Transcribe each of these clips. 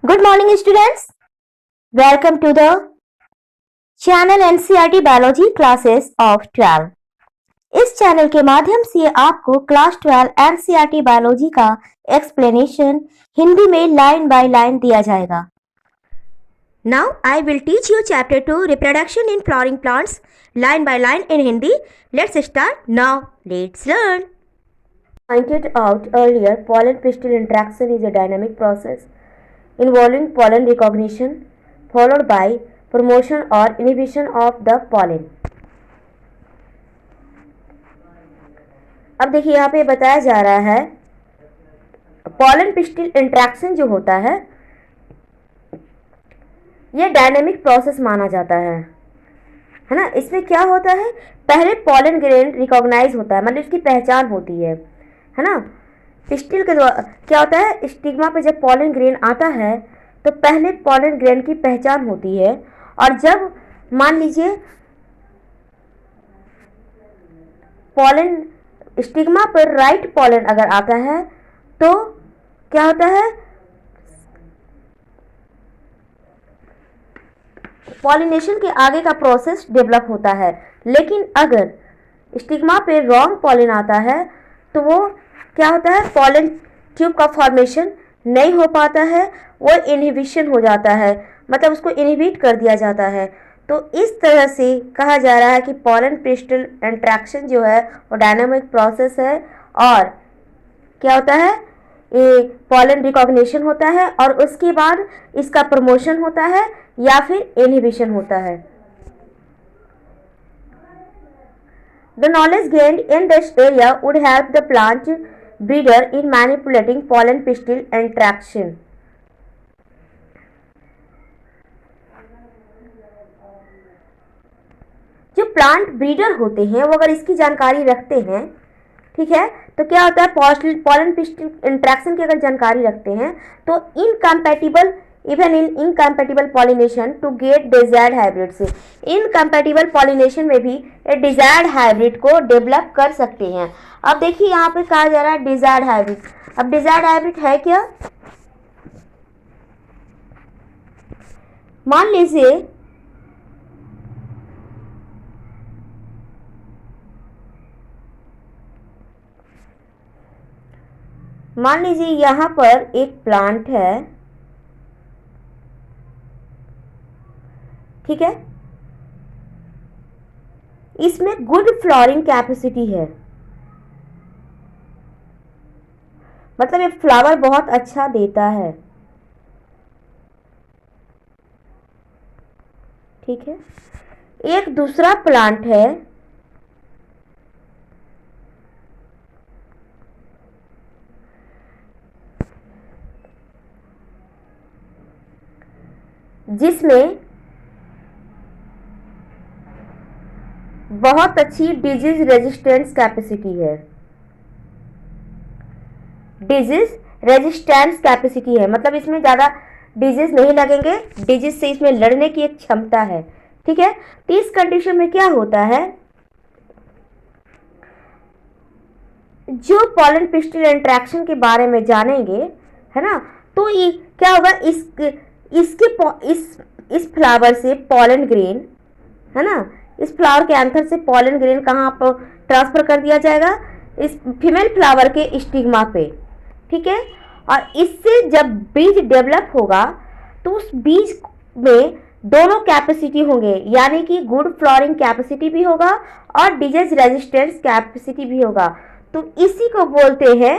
Good morning, students. Welcome to the channel NCERT Biology classes of 12. इस channel के माध्यम से आपको क्लास 12 NCERT बायोलॉजी का एक्सप्लेनेशन हिंदी में लाइन बाय लाइन दिया जाएगा. Now I will teach you chapter 2 reproduction in flowering plants line by line in Hindi. Let's start now. Let's learn. Pointed out earlier, pollen pistil interaction is a dynamic process involving pollen recognition followed by promotion or inhibition of the pollen. अब देखिए यहाँ पे बताया जा रहा है pollen pistil interaction जो होता है ये डायनेमिक प्रोसेस माना जाता है ना. इसमें क्या होता है, पहले पॉलन ग्रेन रिकॉग्नाइज होता है, मतलब इसकी पहचान होती है ना. पिस्टिल के द्वारा क्या होता है, स्टिग्मा पे जब पॉलन ग्रेन आता है तो पहले पॉलन ग्रेन की पहचान होती है, और जब मान लीजिए पॉलन स्टिग्मा पर राइट पॉलन अगर आता है तो क्या होता है, पॉलिनेशन के आगे का प्रोसेस डेवलप होता है. लेकिन अगर स्टिग्मा पे रॉन्ग पॉलन आता है तो वो क्या होता है, पॉलन ट्यूब का फॉर्मेशन नहीं हो पाता है, वो इनहिबिशन हो जाता है, मतलब उसको इनहिबिट कर दिया जाता है. तो इस तरह से कहा जा रहा है कि पॉलन पिस्टिल इंटरेक्शन जो है वो डायनामिक प्रोसेस है, और क्या होता है, ये पॉलन रिकॉग्निशन होता है और उसके बाद इसका प्रमोशन होता है या फिर इनहिबिशन होता है. The knowledge gained in this area would help the plant breeder in manipulating pollen pistil interaction. जो प्लांट ब्रीडर होते हैं वो अगर इसकी जानकारी रखते हैं, ठीक है, तो क्या होता है, पॉलन पिस्टिल इंटरेक्शन की अगर जानकारी रखते हैं तो incompatible even in incompatible pollination to get desired hybrid से, इनकम्पैटिबल पॉलिनेशन में भी डिजायर्ड हाइब्रिड को डेवलप कर सकते हैं. अब देखिए यहाँ पे कहा जा रहा है डिजायर्ड हाइब्रिड. अब डिजायर्ड हाइब्रिड है क्या, मान लीजिए यहाँ पर एक प्लांट है, ठीक है, इसमें गुड फ्लावरिंग कैपेसिटी है, मतलब ये फ्लावर बहुत अच्छा देता है, ठीक है. एक दूसरा प्लांट है जिसमें बहुत अच्छी डिजीज रेजिस्टेंस कैपेसिटी है, डिजीज रेजिस्टेंस कैपेसिटी है, मतलब इसमें ज़्यादा डिजीज नहीं लगेंगे, डिजीज से इसमें लड़ने की एक क्षमता है, ठीक है. तो इस कंडीशन में क्या होता है, जो पॉलन पिस्टिल इंटरेक्शन के बारे में जानेंगे, है ना, तो ये क्या होगा, इस फ्लावर से पॉलन ग्रेन, है ना, इस फ्लावर के एंथर से पॉलन ग्रेन कहाँ पर ट्रांसफर कर दिया जाएगा, इस फीमेल फ्लावर के स्टिग्मा पे, ठीक है. और इससे जब बीज डेवलप होगा तो उस बीज में दोनों कैपेसिटी होंगे, यानी कि गुड फ्लावरिंग कैपेसिटी भी होगा और डिजीज रेजिस्टेंस कैपेसिटी भी होगा. तो इसी को बोलते हैं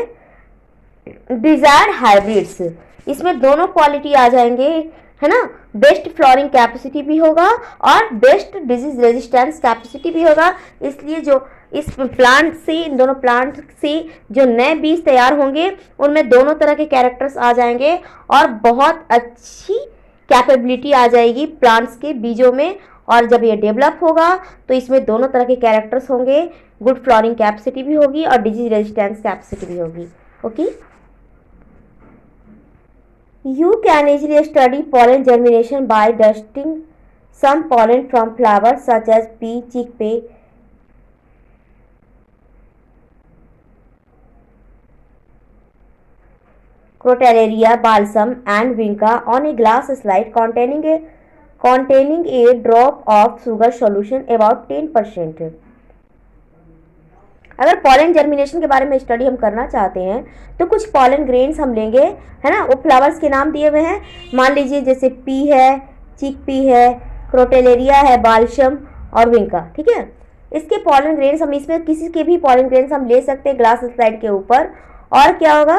डिजायर्ड हाइब्रिड्स. इसमें दोनों क्वालिटी आ जाएंगे, है ना, बेस्ट फ्लावरिंग कैपेसिटी भी होगा और बेस्ट डिजीज रेजिस्टेंस कैपेसिटी भी होगा. इसलिए जो इस प्लांट से, इन दोनों प्लांट से जो नए बीज तैयार होंगे उनमें दोनों तरह के कैरेक्टर्स आ जाएंगे और बहुत अच्छी कैपेबिलिटी आ जाएगी प्लांट्स के बीजों में. और जब ये डेवलप होगा तो इसमें दोनों तरह के कैरेक्टर्स होंगे, गुड फ्लावरिंग कैपेसिटी भी होगी और डिजीज रेजिस्टेंस कैपेसिटी भी होगी. Okay, you can easily study pollen germination by dusting some pollen from flowers such as pea, chickpea, Crotalaria, balsam and vinca on a glass slide containing a drop of sugar solution about 10%। अगर pollen germination के बारे में study हम करना चाहते हैं तो कुछ पॉलन ग्रेन्स हम लेंगे, है ना। वो फ्लावर्स के नाम दिए हुए हैं, मान लीजिए जैसे पी है, चिक पी है, क्रोटेलेरिया है, बाल्सम और विंका, ठीक है। इसके पॉलन ग्रेन्स हम, इसमें किसी के भी पॉलन ग्रेन्स हम ले सकते हैं ग्लास स्लाइड के ऊपर। और क्या होगा,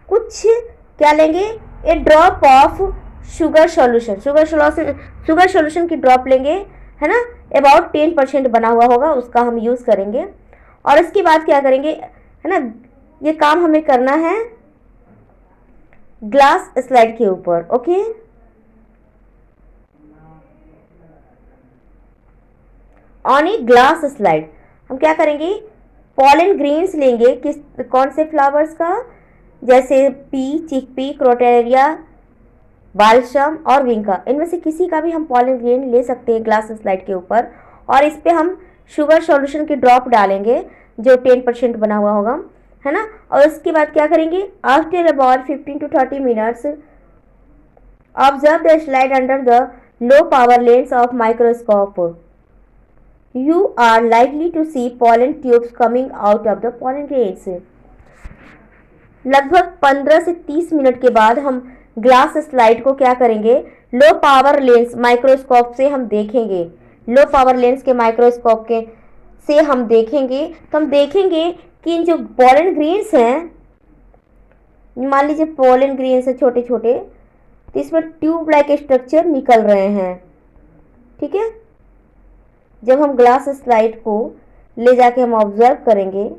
कुछ क्या लेंगे, a drop of sugar solution, sugar solution की ड्रॉप लेंगे, है ना। अबाउट 10% बना हुआ होगा, उसका हम यूज़ करेंगे। और इसके बाद क्या करेंगे, है ना, ये काम हमें करना है ग्लास स्लाइड के ऊपर। Okay, on a glass slide हम क्या करेंगे, पॉलन ग्रेन्स लेंगे, कौन से फ्लावर्स का, जैसे पी, चिकपी, क्रोटेरिया, बाल्सम और विंका, इनमें से किसी का भी हम पॉलन ग्रेन ले सकते हैं ग्लास स्लाइड के ऊपर। और इस पे हम शुगर सॉल्यूशन की ड्रॉप डालेंगे जो 10% बना हुआ होगा, है ना। और उसके बाद क्या करेंगे, after about 15 to 30 minutes observe the slide under the low power lens of microscope, you are likely to see pollen tubes coming out of the pollen grains. लगभग 15 से 30 मिनट के बाद हम ग्लास स्लाइड को क्या करेंगे, लो पावर लेंस माइक्रोस्कोप से हम देखेंगे, लो पावर लेंस के माइक्रोस्कोप के से हम देखेंगे। तो हम देखेंगे कि इन जो पॉलन ग्रेन्स हैं, मान लीजिए पॉलन ग्रेन्स है छोटे छोटे, तो इसमें ट्यूब लाइक स्ट्रक्चर निकल रहे हैं, ठीक है। जब हम ग्लास स्लाइड को ले जाके हम ऑब्जर्व करेंगे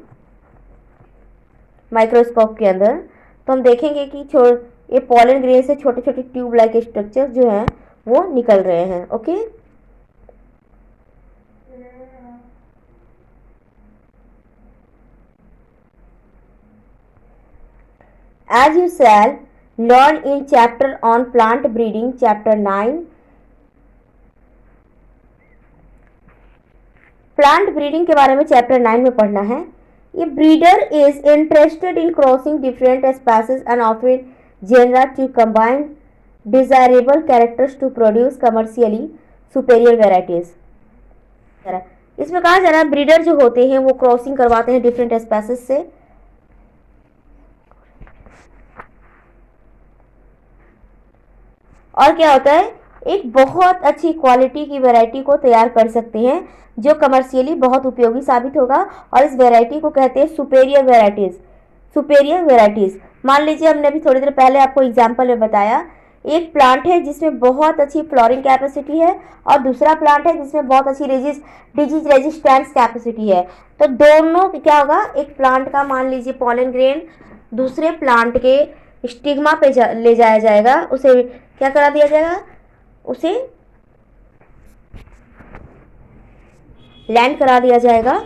माइक्रोस्कोप के अंदर, तो हम देखेंगे कि ये पॉलन ग्रेन से छोटे छोटे ट्यूब लाइक स्ट्रक्चर जो हैं वो निकल रहे हैं। Okay, as you shall learn in chapter on plant breeding, chapter 9, plant breeding के बारे में चैप्टर 9 में पढ़ना है। ये breeder is interested in crossing different species and often genera to combine desirable characters to produce commercially superior varieties. इसमें कहा जा रहा है ब्रीडर जो होते हैं वो क्रॉसिंग करवाते हैं डिफरेंट स्पीसीज से, और क्या होता है, एक बहुत अच्छी क्वालिटी की वैरायटी को तैयार कर सकते हैं जो कमर्शियली बहुत उपयोगी साबित होगा। और इस वैरायटी को कहते हैं सुपेरियर वेराइटीज। सुपेरियर वेराइटीज, मान लीजिए हमने अभी थोड़ी देर पहले आपको एग्जांपल में बताया, एक प्लांट है जिसमें बहुत अच्छी फ्लोरिंग कैपेसिटी है और दूसरा प्लांट है जिसमें बहुत अच्छी डिजीज रेजिस्टेंस कैपेसिटी है। तो दोनों क्या होगा, एक प्लांट का मान लीजिए पॉलन ग्रेन दूसरे प्लांट के स्टिग्मा पे ले जाया जाएगा, उसे क्या करा दिया जाएगा, उसे लैंड करा दिया जाएगा।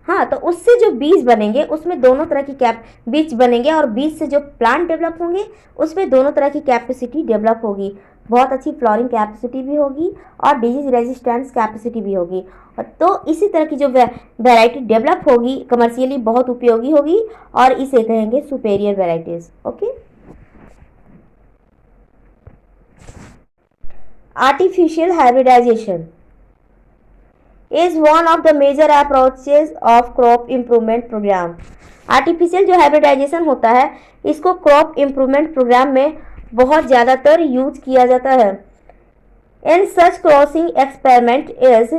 हाँ, तो उससे जो बीज बनेंगे उसमें दोनों तरह की बीज बनेंगे और बीज से जो प्लांट डेवलप होंगे उसमें दोनों तरह की कैपेसिटी डेवलप होगी, बहुत अच्छी फ्लोरिंग कैपेसिटी भी होगी और डिजीज रेजिस्टेंस कैपेसिटी भी होगी। तो इसी तरह की जो वैरायटी डेवलप होगी कमर्शियली बहुत उपयोगी होगी और इसे कहेंगे superior varieties. Okay, artificial hybridisation is one of the major approaches of crop improvement program। Artificial जो हाइब्रिडाइजेशन होता है इसको क्रॉप इम्प्रूवमेंट प्रोग्राम में बहुत ज़्यादातर यूज किया जाता है। In such crossing experiment is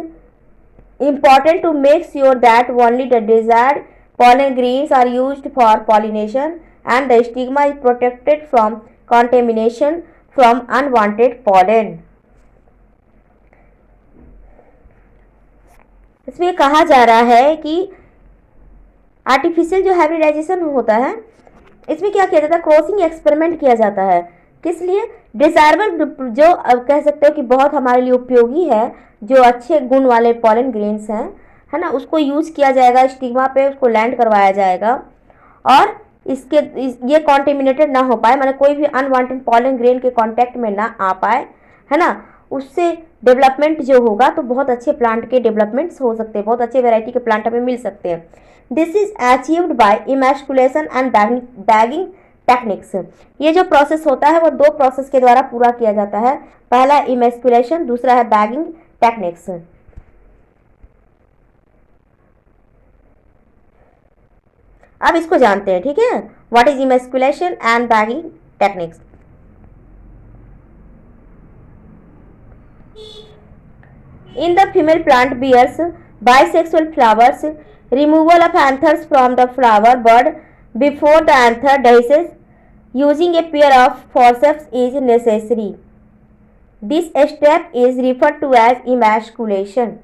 important to make sure that only the desired pollen grains are used for pollination and the stigma is protected from contamination from unwanted pollen। इसमें कहा जा रहा है कि आर्टिफिशियल जो हाइब्रिडाइजेशन होता है इसमें क्या किया जाता है, क्रॉसिंग एक्सपेरिमेंट किया जाता है। किस लिए, डिजायरेबल जो कह सकते हो कि बहुत हमारे लिए उपयोगी है, जो अच्छे गुण वाले पॉलन ग्रेन्स हैं, है ना, उसको यूज किया जाएगा, स्टिग्मा पे उसको लैंड करवाया जाएगा और ये कॉन्टेमिनेटेड ना हो पाए, मतलब कोई भी अनवांटेड पॉलन ग्रेन के कांटेक्ट में ना आ पाए, है ना। उससे डेवलपमेंट जो होगा तो बहुत अच्छे प्लांट के डेवलपमेंट्स हो सकते हैं, बहुत अच्छे वैरायटी के प्लांट हमें मिल सकते हैं। This is achieved by emasculation and bagging techniques. ये जो प्रोसेस होता है वो 2 प्रोसेस के द्वारा पूरा किया जाता है। पहला इमेस्कुलेशन, दूसरा है बैगिंग टेक्निक्स। अब इसको जानते हैं, ठीक है। What is emasculation and bagging techniques. In the female plant bears bisexual flowers. Removal of anthers from the flower bud before the anther dies using a pair of forceps is necessary. This step is referred to as emasculation.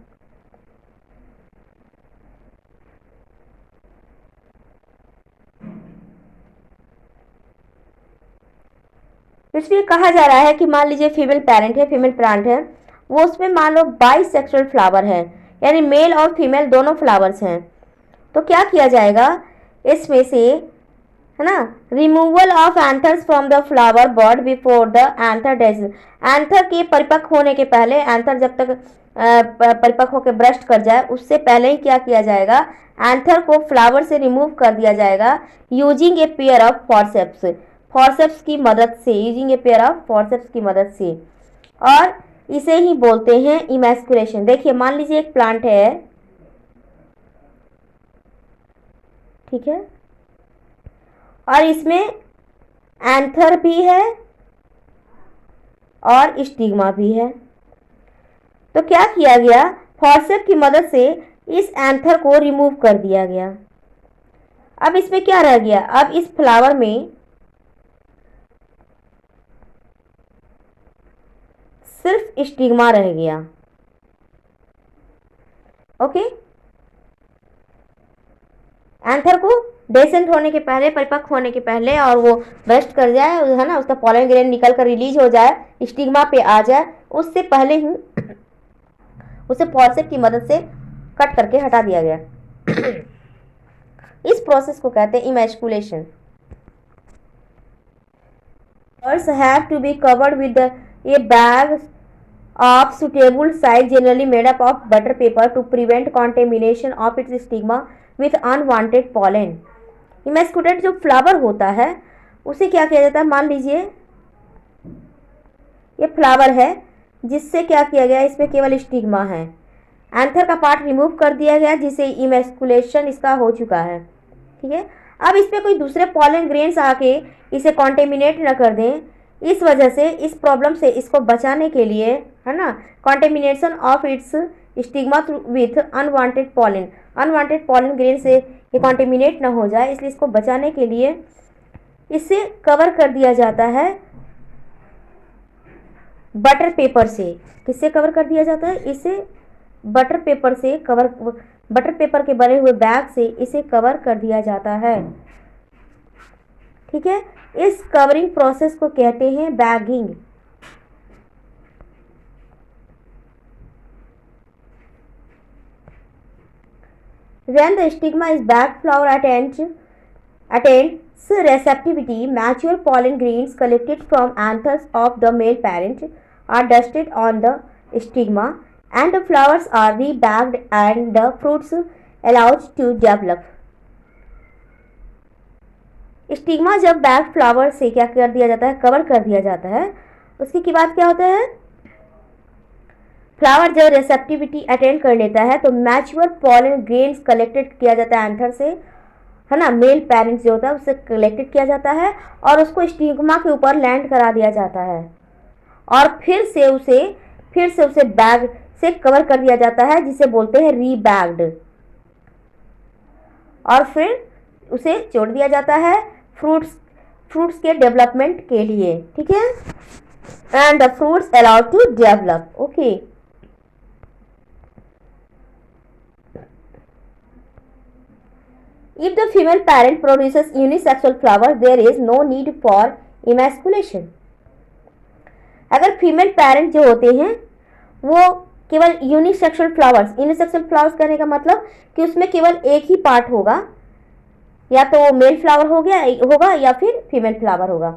इसलिए कहा जा रहा है कि मान लीजिए female parent है, female plant है, वो उसमें मान लो बाइसेक्सुअल फ्लावर है, यानी मेल और फीमेल दोनों फ्लावर्स हैं। तो क्या किया जाएगा इसमें से, है ना, removal of anthers from the flower bud before the anther dehisces. Anther के परिपक्व होने के पहले, एंथर जब तक परिपक्व होकर ब्रस्ट कर जाए उससे पहले ही क्या किया जाएगा, एंथर को फ्लावर से रिमूव कर दिया जाएगा using a pair of forceps, forceps की मदद से, using a pair of forceps की मदद से। और इसे ही बोलते हैं इमेस्कुलेशन। देखिए मान लीजिए एक प्लांट है, ठीक है, और इसमें एंथर भी है और स्टिग्मा भी है। तो क्या किया गया, फॉरसेप की मदद से इस एंथर को रिमूव कर दिया गया। अब इसमें क्या रह गया, अब इस फ्लावर में सिर्फ स्टिग्मा रह गया। ओके, एंथर को डेसेंट होने के पहले, परिपक्व होने के पहले, और वो ब्रस्ट कर जाए, है ना, उसका पॉलन ग्रेन निकल कर रिलीज हो जाए, स्टिग्मा पे आ जाए, उससे पहले ही उसे फॉरसेप की मदद से कट करके हटा दिया गया। इस प्रोसेस को कहते हैं emasculation. Birds have to be covered with a bag of suitable size, generally made up of butter paper, to prevent contamination of its stigma with unwanted pollen. इमेस्कुलेट जो फ्लावर होता है उसे क्या किया जाता है, मान लीजिए ये फ्लावर है जिससे क्या किया गया, इसमें केवल स्टिग्मा है, एंथर का पार्ट रिमूव कर दिया गया, जिससे इमेस्कुलेशन इसका हो चुका है, ठीक है। अब इस पर कोई दूसरे पॉलन ग्रेन्स आके इसे कॉन्टेमिनेट न कर दें, इस वजह से, इस प्रॉब्लम से इसको बचाने के लिए, है ना, contamination of its stigma with unwanted pollen, unwanted pollen grain से ये कॉन्टेमिनेट ना हो जाए, इसलिए इसको बचाने के लिए इसे कवर कर दिया जाता है बटर पेपर से। किससे कवर कर दिया जाता है, इसे बटर पेपर से कवर, बटर पेपर के बने हुए बैग से इसे कवर कर दिया जाता है, ठीक है। इस कवरिंग प्रोसेस को कहते हैं bagging. When the stigma is bagged, flower attains receptivity. Mature pollen grains collected from anthers of the male parent are dusted on the stigma, and the flowers are rebagged and the fruits allowed to develop. Stigma जब bag flower से क्या कर दिया जाता है, cover कर दिया जाता है, उसके बाद क्या होता है, फ्लावर जब रिसेप्टिविटी अटेंड कर लेता है तो मैच्योर पॉलन ग्रेन्स कलेक्टेड किया जाता है एंथर से, है ना, मेल पेरेंट्स जो होता है उससे कलेक्टेड किया जाता है और उसको स्टिग्मा के ऊपर लैंड करा दिया जाता है, और फिर से उसे बैग से कवर कर दिया जाता है, जिसे बोलते हैं रीबैग्ड, और फिर उसे छोड़ दिया जाता है फ्रूट्स के डेवलपमेंट के लिए, ठीक है, and the fruits allowed to develop. Okay, if the female parent produces unisexual flowers, there is no need for emasculation. अगर फीमेल पेरेंट जो होते हैं वो केवल यूनिसेक्सुअल फ्लावर्स करने का मतलब कि उसमें केवल एक ही पार्ट होगा, या तो मेल फ्लावर होगा या फिर फीमेल फ्लावर होगा।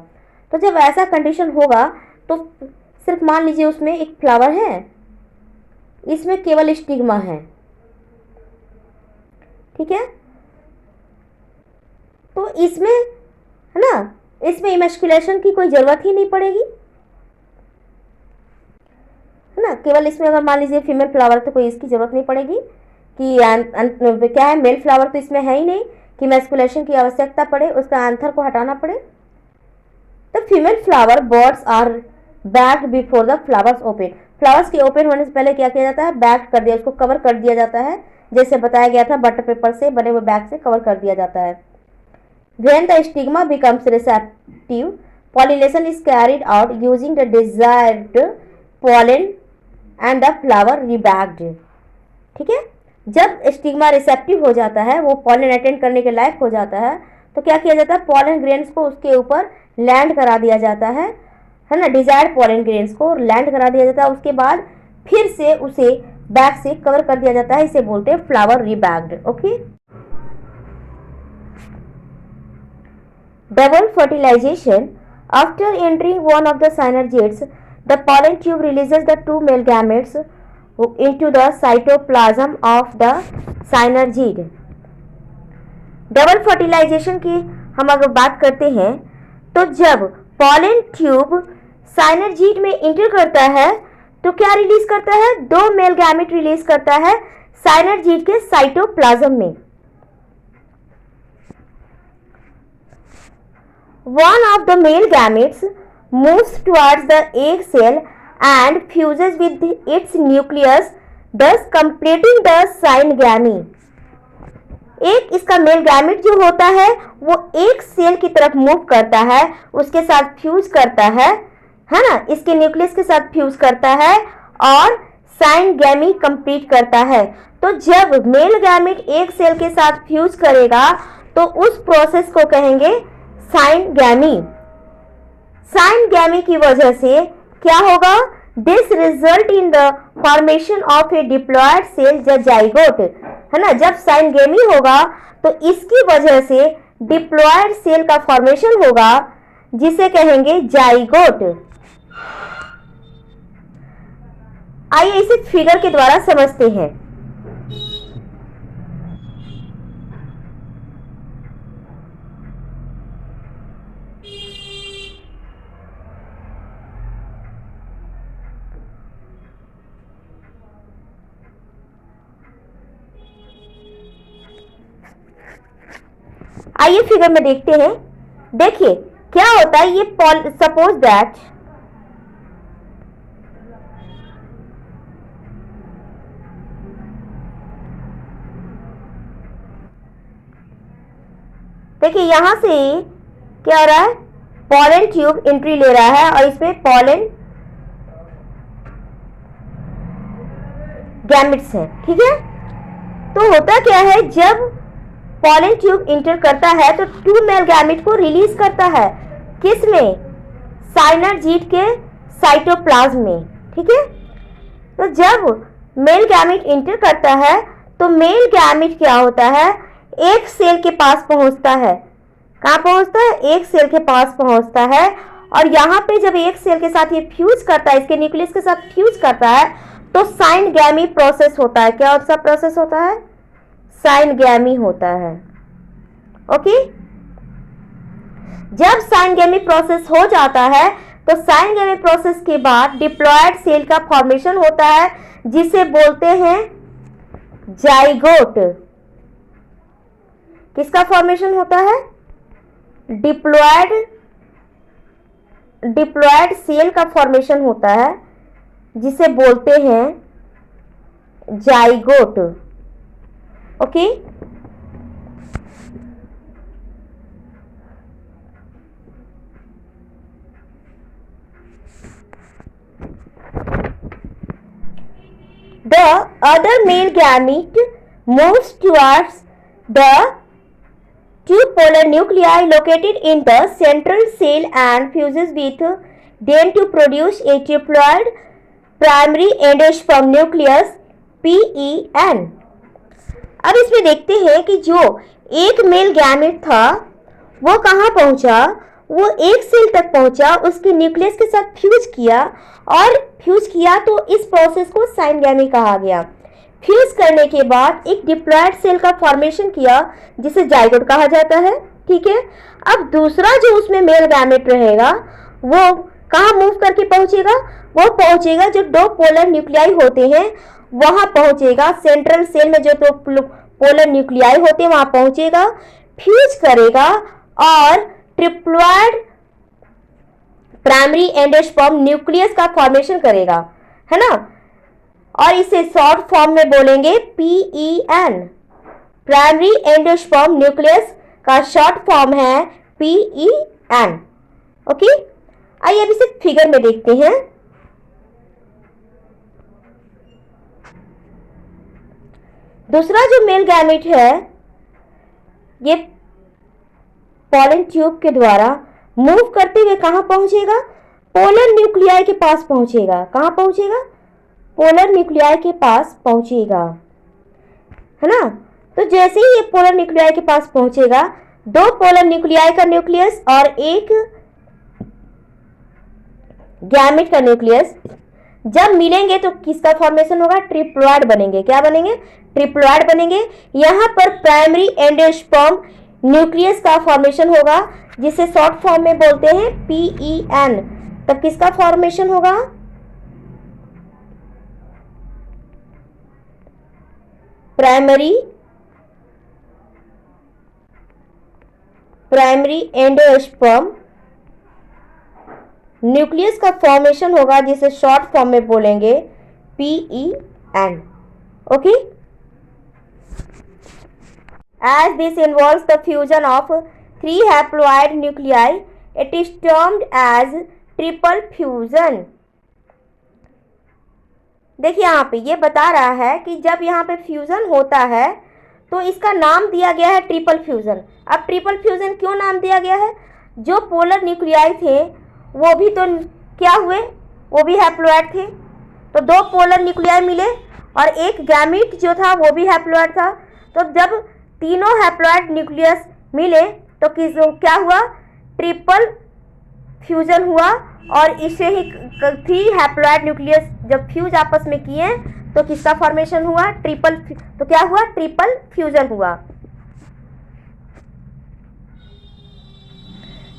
तो जब ऐसा कंडीशन होगा तो सिर्फ मान लीजिए उसमें एक फ्लावर है, इसमें केवल स्टिग्मा है, ठीक है, तो इसमें, है ना, इसमें इमैस्कुलेशन की कोई ज़रूरत ही नहीं पड़ेगी, है ना। केवल इसमें अगर मान लीजिए फीमेल फ्लावर तो कोई इसकी ज़रूरत नहीं पड़ेगी कि क्या है, मेल फ्लावर तो इसमें है ही नहीं कि मैस्कुलेशन की आवश्यकता पड़े, उसका आंथर को हटाना पड़े। तो female flower buds are bagged before the flowers open. Flowers के ओपन होने से पहले क्या किया जाता है, बैग कर दिया, उसको कवर कर दिया जाता है, जैसे बताया गया था बटर पेपर से बने हुए बैग से कवर कर दिया जाता है। When the stigma becomes receptive, pollination is carried out using the desired pollen and the flower rebagged। ठीक है, जब स्टिग्मा रिसेप्टिव हो जाता है, वो पॉलन अटेंड करने के लायक हो जाता है, तो क्या किया जाता है, पॉलन ग्रेन्स को उसके ऊपर लैंड करा दिया जाता है ना, डिजायर्ड पॉलन ग्रेन्स को लैंड करा दिया जाता है। उसके बाद फिर से उसे बैग से कवर कर दिया जाता है, इसे बोलते हैं flower rebagged. Okay, double fertilization. After entering one of the synergids, the pollen tube releases the two male gametes into the cytoplasm of the synergid। Double fertilisation की हम अगर बात करते हैं तो जब पॉलन ट्यूब साइनरजीड में इंटर करता है तो क्या रिलीज करता है, दो मेल गैमेट रिलीज करता है साइनरजीड के साइटोप्लाज्म में। One of the male gametes moves towards the egg cell and fuses with its nucleus, thus completing the synegamy। एक इसका मेल गैमेट जो होता है वो एक सेल की तरफ मूव करता है, उसके साथ फ्यूज करता है ना, इसके न्यूक्लियस के साथ फ्यूज करता है और साइनगैमी कंप्लीट करता है। तो जब मेल गैमेट एक सेल के साथ फ्यूज करेगा तो उस प्रोसेस को कहेंगे साइनगैमी। साइनगैमी की वजह से क्या होगा, this result in the formation of a diploid cell the zygote, है ना। जब साइनगैमी होगा तो इसकी वजह से डिप्लॉयड सेल का फॉर्मेशन होगा जिसे कहेंगे जाइगोट। आइए इसे फिगर के द्वारा समझते हैं। आइए फिगर में देखते हैं। देखिए क्या होता है, ये सपोज दैट देखिए यहां से क्या हो रहा है, पॉलन ट्यूब एंट्री ले रहा है और इसमें पॉलन गैमेट्स है। ठीक है, तो होता क्या है, जब पॉलन ट्यूब इंटर करता है तो टू मेल गैमेट को रिलीज करता है, किसमें, साइनरजीड के साइटोप्लाज्म में। ठीक है, तो जब मेल गैमेट इंटर करता है तो मेल गैमेट क्या होता है, एक सेल के पास पहुंचता है। कहाँ पहुंचता है, एक सेल के पास पहुंचता है और यहाँ पे जब एक सेल के साथ ये फ्यूज करता है, इसके न्यूक्लियस के साथ फ्यूज करता है तो साइनगैमी प्रोसेस होता है। क्या सा प्रोसेस होता है, साइनगैमी होता है। ओके, जब साइनगैमी प्रोसेस हो जाता है तो साइनगैमी प्रोसेस के बाद डिप्लॉयड सेल का फॉर्मेशन होता है जिसे बोलते हैं जाइगोट। किसका फॉर्मेशन होता है, डिप्लॉयड सेल का फॉर्मेशन होता है जिसे बोलते हैं zygote. Okay, the other male gamete moves towards the two polar nuclei located in the central cell and fuses with them to produce a triploid primary endosperm nucleus PEN। अब इसमें देखते हैं कि जो एक मेल गैमेट था वो कहाँ पहुंचा, वो एक सेल तक पहुंचा, उसके न्यूक्लियस के साथ फ्यूज किया और फ्यूज किया तो इस प्रोसेस को साइनगैमी कहा गया। फ्यूज करने के बाद एक डिप्लॉयड सेल का फॉर्मेशन किया जिसे जाइगोट कहा जाता है। ठीक है, अब दूसरा जो उसमें मेल गैमेट रहेगा वो कहाँ मूव करके पहुंचेगा, वो पहुंचेगा जो दो पोलर न्यूक्लियाई होते हैं वहां पहुंचेगा, सेंट्रल सेल में जो दो पोलर न्यूक्लियाई होते हैं वहां पहुंचेगा, फ्यूज करेगा और ट्रिप्लॉइड प्राइमरी एंडोस्पर्म न्यूक्लियस का फॉर्मेशन करेगा, है ना। और इसे शॉर्ट फॉर्म में बोलेंगे PEN, प्राइमरी एंडोस्पर्म न्यूक्लियस का शॉर्ट फॉर्म है PEN। ओके, आइए अब इसे फिगर में देखते हैं। दूसरा जो मेल गैमेट है ये पॉलन ट्यूब के द्वारा मूव करते हुए कहां पहुंचेगा, पोलर न्यूक्लियाई के पास पहुंचेगा। कहां पहुंचेगा, पोलर न्यूक्लियाई के पास पहुंचेगा, है ना। तो जैसे ही ये पोलर न्यूक्लियाई के पास पहुंचेगा, दो पोलर न्यूक्लियाई का न्यूक्लियस और एक गैमेट का न्यूक्लियस जब मिलेंगे तो किसका फॉर्मेशन होगा, ट्रिप्लॉइड बनेंगे। क्या बनेंगे, ट्रिप्लॉइड बनेंगे। यहां पर प्राइमरी एंडोस्पर्म न्यूक्लियस का फॉर्मेशन होगा जिसे शॉर्ट फॉर्म में बोलते हैं PEN। तब किसका फॉर्मेशन होगा, प्राइमरी एंडोस्पर्म न्यूक्लियस का फॉर्मेशन होगा जिसे शॉर्ट फॉर्म में बोलेंगे PEN। Okay, as this involves the fusion of 3 haploid nuclei, it is termed as triple fusion। देखिए यहाँ पे ये बता रहा है कि जब यहाँ पे फ्यूजन होता है तो इसका नाम दिया गया है ट्रिपल फ्यूजन। अब ट्रिपल फ्यूजन क्यों नाम दिया गया है, जो पोलर न्यूक्लियाई थे वो भी तो क्या हुए, वो भी हैप्लॉइड थे। तो दो पोलर न्यूक्लियाई मिले और एक गैमेट जो था वो भी हैप्लॉइड था। तो जब तीनों हैप्लॉइड न्यूक्लियस मिले तो क्या हुआ, ट्रिपल फ्यूजन हुआ। और इसे ही 3 हैप्लॉइड न्यूक्लियस जब फ्यूज आपस में किए तो किसका फॉर्मेशन हुआ, ट्रिपल। तो क्या हुआ, ट्रिपल फ्यूजन हुआ।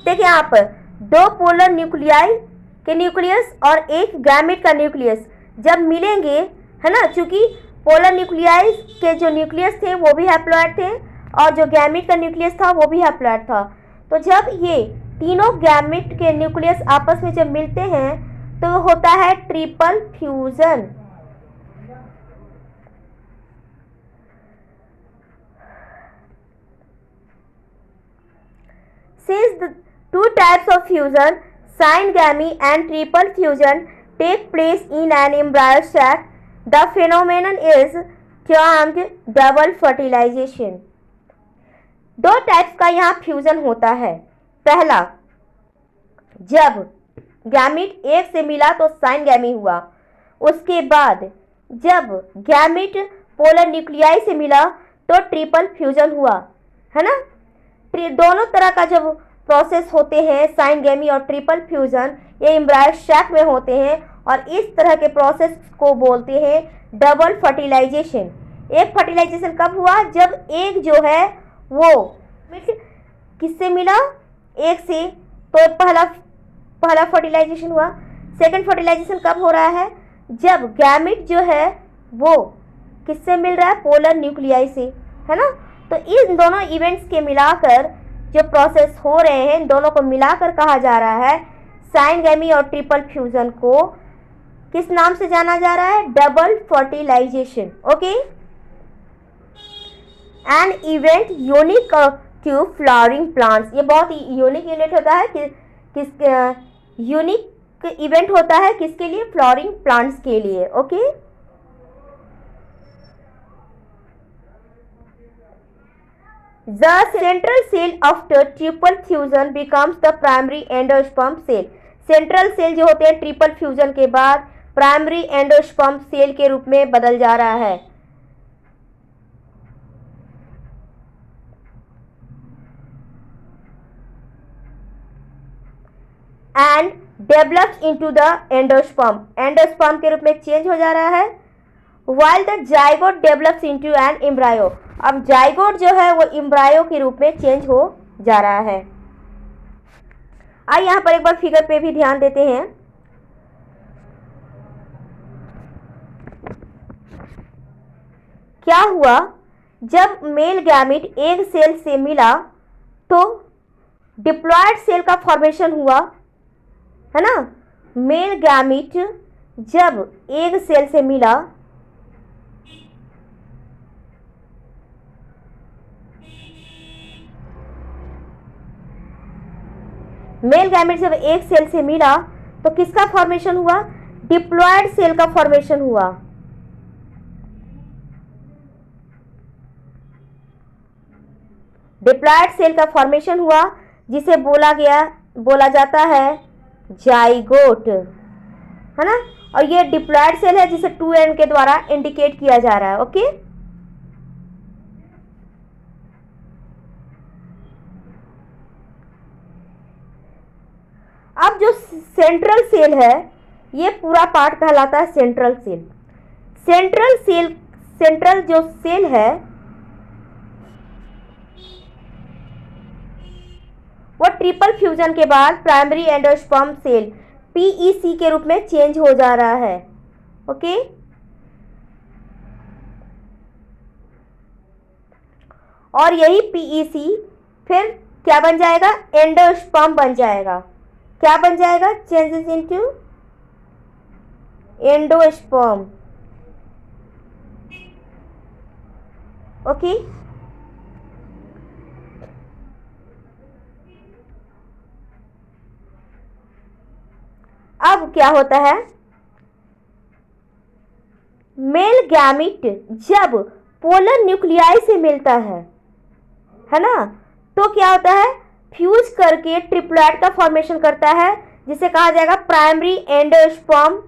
देखिए यहाँ पर दो पोलर न्यूक्लियाई के न्यूक्लियस और एक गैमेट का न्यूक्लियस जब मिलेंगे, है ना, क्योंकि पोलर न्यूक्लियाई के जो न्यूक्लियस थे वो भी हैप्लॉइड थे और जो गैमेट का न्यूक्लियस था वो भी हैप्लॉइड था। तो जब ये तीनों गैमेट के न्यूक्लियस आपस में जब मिलते हैं तो होता है triple fusion. Since the 2 types of fusion, syngamy and triple fusion, take place in an embryo sac, the phenomenon is termed double fertilization। दो टाइप्स का यहाँ फ्यूजन होता है। पहला, जब गैमेट एक से मिला तो साइनगैमी हुआ। उसके बाद जब गैमेट पोलर न्यूक्लियाई से मिला तो ट्रिपल फ्यूजन हुआ, है ना। दोनों तरह का जब प्रोसेस होते हैं साइनगैमी और ट्रिपल फ्यूजन, ये एम्ब्रायो सैक में होते हैं और इस तरह के प्रोसेस को बोलते हैं डबल फर्टिलाइजेशन। एक फर्टिलाइजेशन कब हुआ, जब एक जो है वो किससे मिला, एक से, तो पहला फर्टिलाइजेशन हुआ। सेकंड फर्टिलाइजेशन कब हो रहा है, जब गैमेट जो है वो किससे मिल रहा है, पोलर न्यूक्लियाई से, है ना। तो इन दोनों इवेंट्स के मिलाकर जो प्रोसेस हो रहे हैं, इन दोनों को मिलाकर कहा जा रहा है साइनगैमी और ट्रिपल फ्यूजन को किस नाम से जाना जा रहा है, double fertilisation. Okay, an event unique to flowering plants. ये बहुत यूनिक यूनिट होता है किस यूनिक इवेंट होता है किसके लिए, फ्लावरिंग प्लांट्स के लिए। Okay, The central cell after triple fusion becomes the primary endosperm cell। Central cell जो होते हैं ट्रिपल फ्यूजन के बाद प्राइमरी एंडोस्पर्म सेल के रूप में बदल जा रहा है। And develops into the endosperm, endosperm के रूप में चेंज हो जा रहा है। While the zygote develops into an embryo, अब जाइगोट जो है वो एम्ब्रायो के रूप में चेंज हो जा रहा है। आइए यहाँ पर एक बार फिगर पे भी ध्यान देते हैं। क्या हुआ, जब मेल गैमीट एग सेल से मिला तो डिप्लॉयड सेल का फॉर्मेशन हुआ, है ना। मेल गैमीट जब एग सेल से मिला मेल गैमेट जब एक सेल से मिला तो किसका फॉर्मेशन हुआ, डिप्लॉयड सेल का फॉर्मेशन हुआ। डिप्लॉयड सेल का फॉर्मेशन हुआ जिसे बोला जाता है जाइगोट, है ना। और ये डिप्लॉयड सेल है जिसे 2n के द्वारा इंडिकेट किया जा रहा है। ओके, अब जो सेंट्रल सेल है, ये पूरा पार्ट कहलाता है सेंट्रल सेल। सेंट्रल जो सेल है वो ट्रिपल फ्यूजन के बाद प्राइमरी एंडोस्पर्म सेल पीईसी के रूप में चेंज हो जा रहा है। ओके, और यही पीईसी फिर क्या बन जाएगा, एंडोस्पर्म बन जाएगा। क्या बन जाएगा, चेंजेस इनटू एंडोस्पर्म। ओके, अब क्या होता है, मेल गैमीट जब पोलर न्यूक्लियाई से मिलता है ना, तो क्या होता है, फ्यूज करके ट्रिप्लॉइड का फॉर्मेशन करता है जिसे कहा जाएगा प्राइमरी एंडोस्पर्म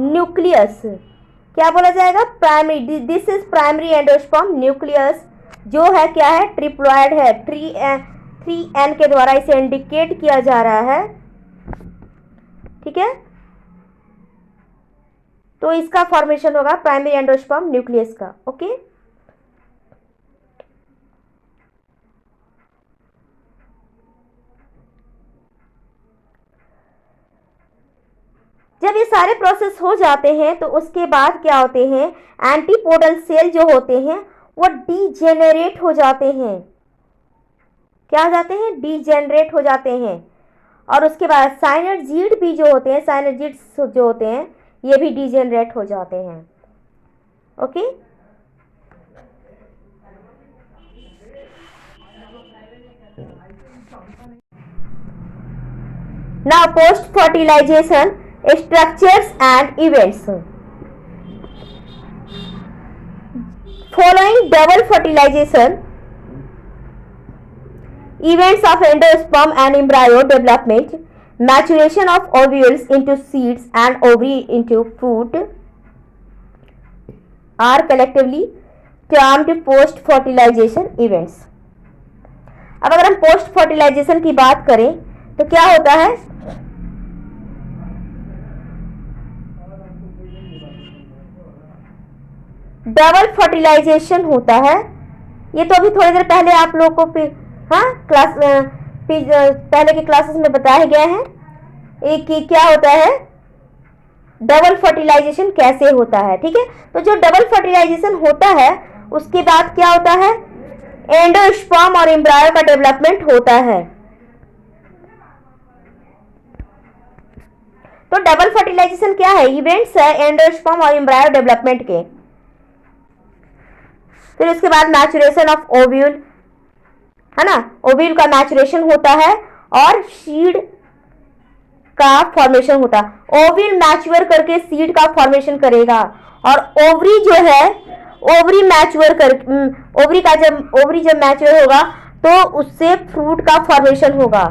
न्यूक्लियस। क्या बोला जाएगा, primary, this is primary endosperm nucleus, जो है क्या है, ट्रिप्लॉइड है। 3n के द्वारा इसे इंडिकेट किया जा रहा है। ठीक है, तो इसका फॉर्मेशन होगा प्राइमरी एंडोस्पर्म न्यूक्लियस का। ओके, जब ये सारे प्रोसेस हो जाते हैं तो उसके बाद क्या होते हैं, एंटीपोडल सेल जो होते हैं वो डीजेनरेट हो जाते हैं। क्या हो जाते हैं, डीजेनरेट हो जाते हैं। और उसके बाद साइनर्जिड भी जो होते हैं, साइनर्जिड्स जो होते हैं ये भी डीजेनरेट हो जाते हैं। Okay, now post fertilisation structures and events. Following double fertilisation events of endosperm and embryo development, maturation of ovules into seeds and ovary into fruit are collectively termed post fertilization events। अब अगर हम post fertilisation की बात करें तो क्या होता है, डबल फर्टिलाइजेशन होता है। ये तो अभी थोड़ी देर पहले आप लोगों को पहले के क्लासेस में बताया गया है कि क्या होता है, डबल फर्टिलाइजेशन कैसे होता है। ठीक है, तो जो डबल फर्टिलाइजेशन होता है उसके बाद क्या होता है, एंडोस्पर्म और एम्ब्रायो का डेवलपमेंट होता है। तो डबल फर्टिलाइजेशन क्या है, इवेंट्स है एंडोस्पर्म और एम्ब्रायो डेवलपमेंट के। फिर उसके बाद मैचुरेशन ऑफ ओव्यूल, है ना, ओव्यूल का मैचुरेशन होता है और सीड का फॉर्मेशन होता है। ओव्यूल मैच्योर करके सीड का फॉर्मेशन करेगा और ओवरी जो है, ओवरी मैच्योर कर, ओवरी जब मैच्योर होगा तो उससे फ्रूट का फॉर्मेशन होगा।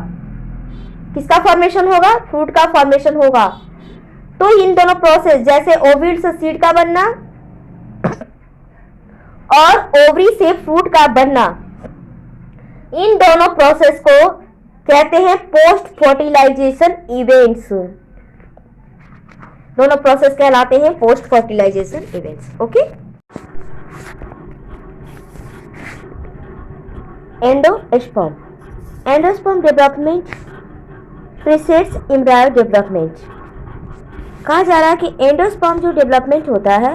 किसका फॉर्मेशन होगा, फ्रूट का फॉर्मेशन होगा। तो इन दोनों प्रोसेस, जैसे ओव्यूल से सीड का बनना और ओवरी से फ्रूट का बनना, इन दोनों प्रोसेस को कहते हैं पोस्ट फर्टिलाइजेशन इवेंट्स। दोनों प्रोसेस कहलाते हैं post fertilisation events. Okay, endosperm development precedes embryo development. कहा जा रहा है कि एंडोस्पर्म जो डेवलपमेंट होता है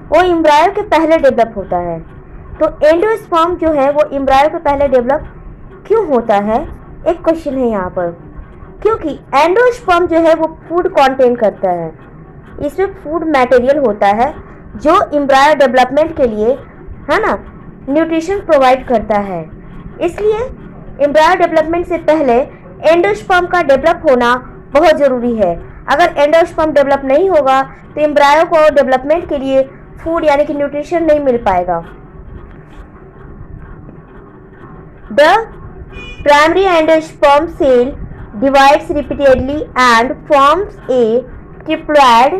वो एम्ब्रायो के पहले डेवलप होता है। तो एंडोस्पर्म जो है वो एम्ब्रायो के पहले डेवलप क्यों होता है, एक क्वेश्चन है यहाँ पर। क्योंकि एंडोस्पर्म जो है वो फूड कंटेन करता है, इसमें फूड मटेरियल होता है जो एम्ब्रायो डेवलपमेंट के लिए, है ना, न्यूट्रिशन प्रोवाइड करता है। इसलिए एम्ब्रायो डेवलपमेंट से पहले एंडोस्पर्म का डेवलप होना बहुत ज़रूरी है। अगर एंडोस्पर्म डेवलप नहीं होगा तो एम्ब्रायो को डेवलपमेंट के लिए फूड यानी कि न्यूट्रिशन नहीं मिल पाएगा। The primary endosperm cell divides repeatedly and forms a triploid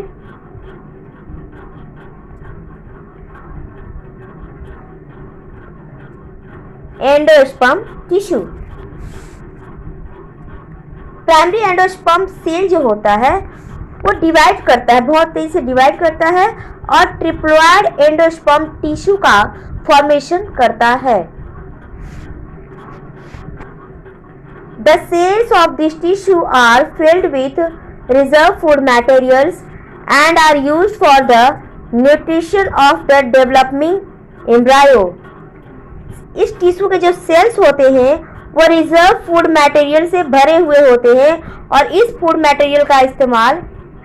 endosperm tissue. Primary endosperm cell जो होता है वो डिवाइड करता है, बहुत तेजी से डिवाइड करता है और ट्रिप्लॉइड एंडोस्पर्म टिश्यू का फॉर्मेशन करता है। The cells of this tissue are filled with reserve food materials and are used for the nutrition of the developing embryo। इस टिश्यू के जो सेल्स होते हैं वो रिजर्व फूड मटेरियल से भरे हुए होते हैं और इस फूड मटेरियल का इस्तेमाल,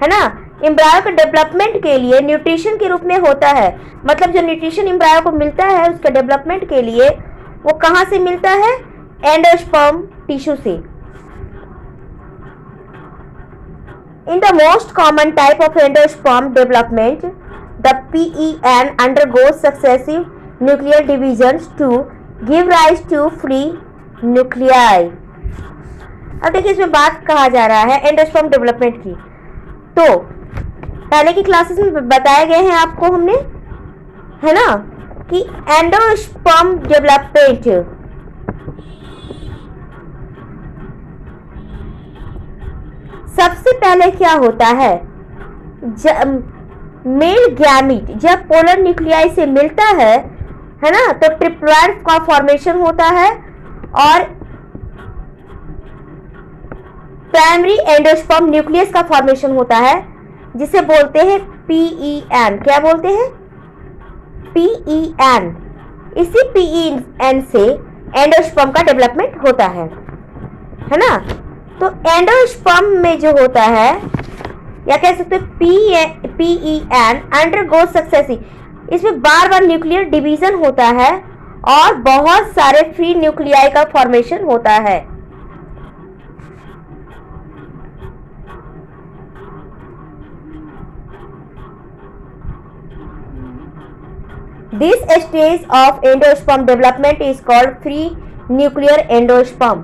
है ना, एम्ब्रायो के डेवलपमेंट के लिए न्यूट्रिशन के रूप में होता है। मतलब जो न्यूट्रिशन एम्ब्रायो को मिलता है उसके डेवलपमेंट के लिए वो कहाँ से मिलता है, एंडोस्पर्म टिश्यू से। In the most common type of endosperm development, the PEN undergoes successive nuclear divisions to give rise to free nuclei। अब देखिए इसमें बात कहा जा रहा है एंडोस्पर्म डेवलपमेंट की। तो पहले की क्लासेस में बताए गए हैं आपको हमने, है ना, कि एंडोस्पर्म डेवलपमेंट सबसे पहले क्या होता है, मेल गैमीट जब पोलर न्यूक्लियाई से मिलता है ना, तो ट्रिप्लॉइड का फॉर्मेशन होता है और प्राइमरी एंडोस्पर्म न्यूक्लियस का फॉर्मेशन होता है जिसे बोलते हैं PEN। क्या बोलते हैं, PEN। इसी PEN से एंडोस्पर्म का डेवलपमेंट होता है ना। तो एंडोस्पर्म में जो होता है या कह सकते हैं PEN अंडरगो सक्सेसिव, इसमें बार बार न्यूक्लियर डिवीजन होता है और बहुत सारे फ्री न्यूक्लियाई का फॉर्मेशन होता है। This stage of endosperm development is called free nuclear endosperm.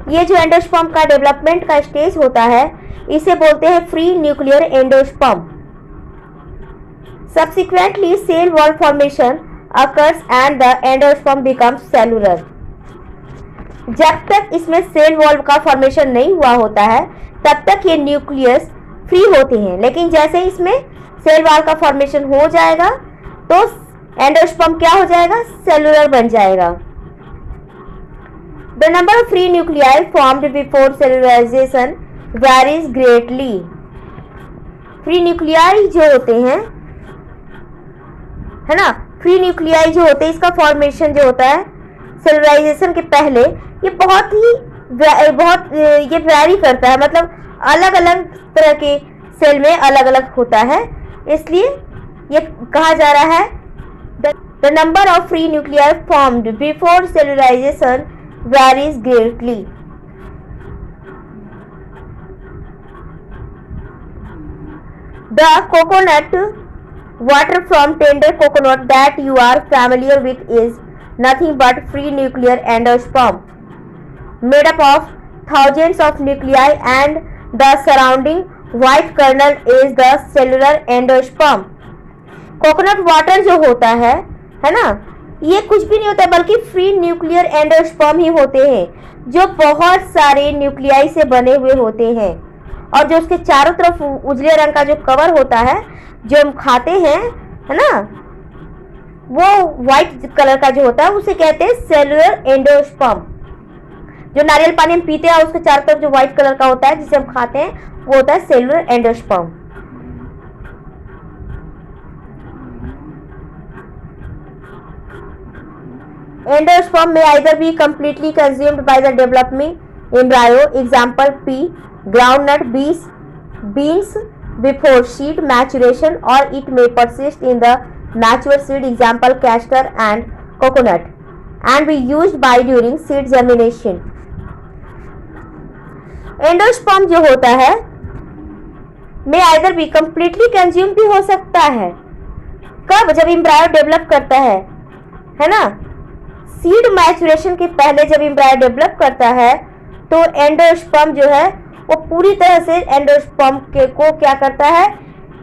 ये जो एंडोस्पर्म का डेवलपमेंट का स्टेज होता है इसे बोलते हैं free nuclear endosperm. Subsequently cell wall formation occurs and the endosperm becomes cellular. जब तक इसमें सेल वॉल का फॉर्मेशन नहीं हुआ होता है तब तक ये न्यूक्लियस फ्री होते हैं, लेकिन जैसे इसमें सेल वॉल का फॉर्मेशन हो जाएगा तो एंडोस्पर्म क्या हो जाएगा, सेलुलर बन जाएगा। The number of free nuclei formed before cellularization varies greatly। Free nuclei जो होते हैं, है ना, फ्री न्यूक्लियाई जो होते हैं इसका फॉर्मेशन जो होता है सेलुलराइजेशन के पहले ये बहुत ये वैरी करता है, मतलब अलग अलग तरह के सेल में अलग अलग होता है। इसलिए ये कहा जा रहा है the number of free nuclei formed before cellularisation varies greatly। The coconut water from tender coconut that you are familiar with is nothing but free nuclear endosperm made up of thousands of nuclei and the surrounding white kernel is the cellular endosperm। Coconut water जो होता है ना, ये कुछ भी नहीं होता बल्कि फ्री न्यूक्लियर एंडोस्पर्म ही होते हैं जो बहुत सारे न्यूक्लियाई से बने हुए होते हैं और जो उसके चारों तरफ उजले रंग का जो कवर होता है जो हम खाते हैं, है ना, वो व्हाइट कलर का जो होता है उसे कहते हैं सेलुलर एंडोस्पर्म। जो नारियल पानी हम पीते हैं उसके चारों तरफ जो व्हाइट कलर का होता है जिसे हम खाते हैं वो होता है cellular endosperm. Endosperm may either be completely consumed by the developing embryo, example pea, groundnut, beans before seed maturation, or it may persist in the mature seed, example castor and coconut, and be used by during seed germination। Endosperm जो होता है may either be completely consumed भी हो सकता है, कब? जब embryo develop करता है ना, सीड मैचुरेशन के पहले जब एम्ब्रायो डेवलप करता है तो एंडोस्पर्म जो है वो पूरी तरह से एंडोस्पर्म को क्या करता है,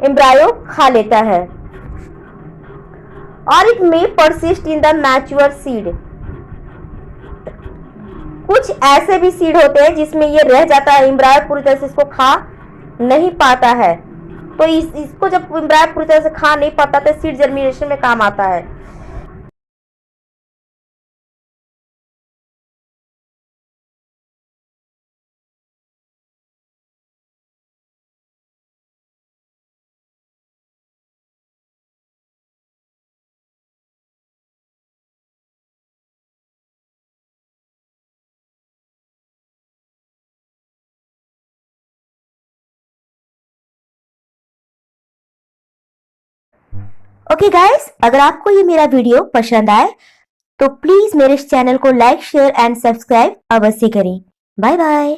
एम्ब्रायो खा लेता है। और it may persist in the mature seed, कुछ ऐसे भी सीड होते हैं जिसमें ये रह जाता है, एम्ब्रायो पूरी तरह से इसको खा नहीं पाता है, तो इसको जब एम्ब्रायो पूरी तरह से खा नहीं पाता तो सीड जर्मिनेशन में काम आता है। ओके गाइस, अगर आपको ये मेरा वीडियो पसंद आए तो प्लीज मेरे इस चैनल को लाइक, शेयर एंड सब्सक्राइब अवश्य करें। Bye bye.